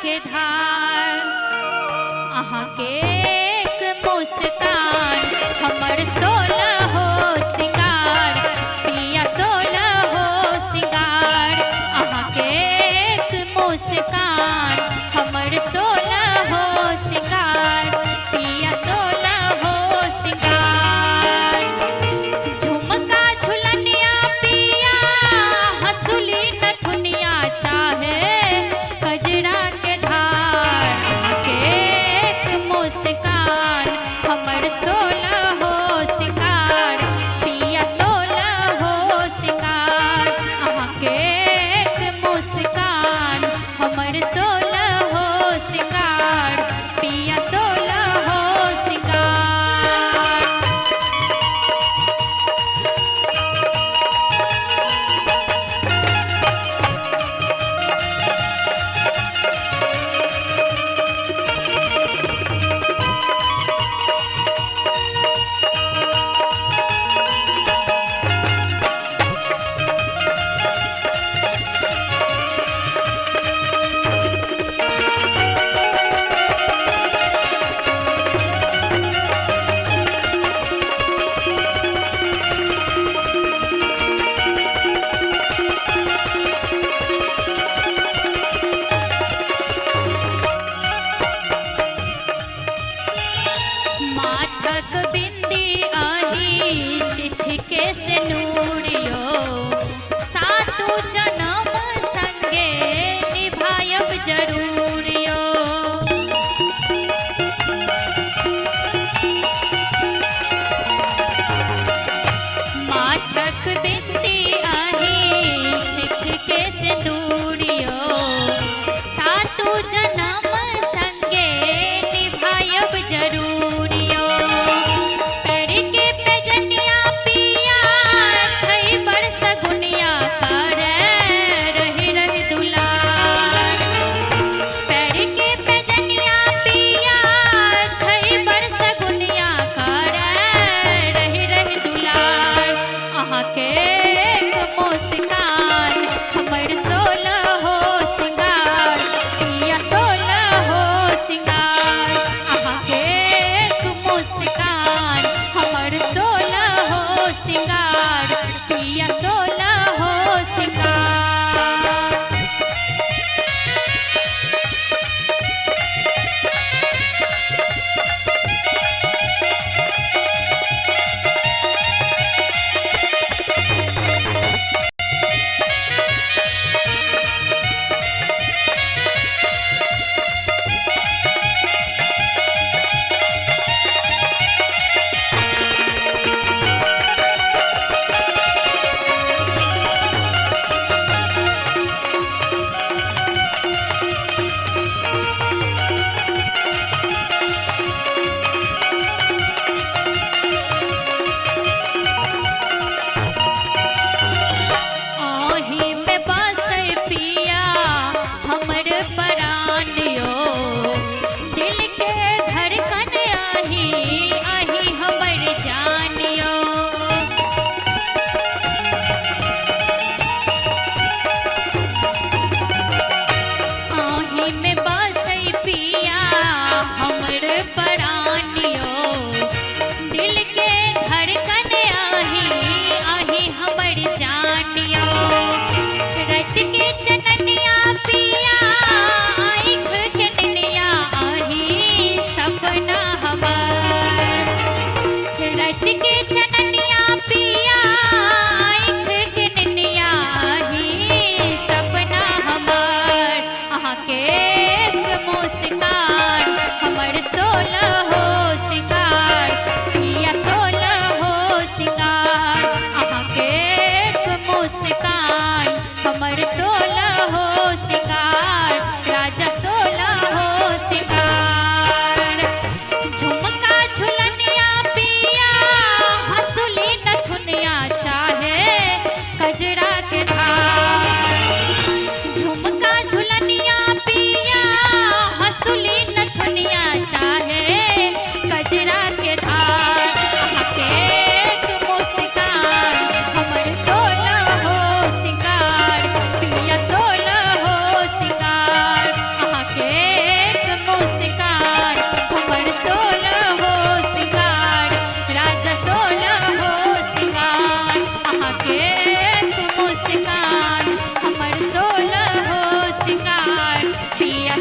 के धार। अहाँ के एक मुस्कान हमर 16 हो सिंगार, पिया 16 हो सिंगार। अहाँ के एक मुस्कान हमर 16 हो सिंगार, पिया 16 हो सिंगार। झुमका झुलनिया पिया हंसुली नथुनिया चाहे कजरा के धार। के एक मुस्कान हमर 16 हो सिंगार, पिया 16 हो सिंगार। अहाँ के एक मुस्कान हमर 16 हो सिंगार, पिया 16 हो सिंगार। माथक बिंदी आही सिथके से नूरियो, सातु जन्म संगे निभायब जरूरियो। माथक बिंदी आही सिथके से नूरियो, सातु जन्म संगे निभायब जरूरियो। पैर के पेजनिया पिया छई बरस गुनिया करे रही रही दुलार। पैर के पेजनिया पिया छई बरस गुनिया करे रही रही दुलार। अहाँ के एक मुस्कान हमर 16 हो सिंगार, पिया 16 हो सिंगार। अहाँ के एक मुस्कान हमर 16 हो सिंगार, पिया 16 हो सिंगार। के एक मुस्कान हमर 16 हो सिंगार पिया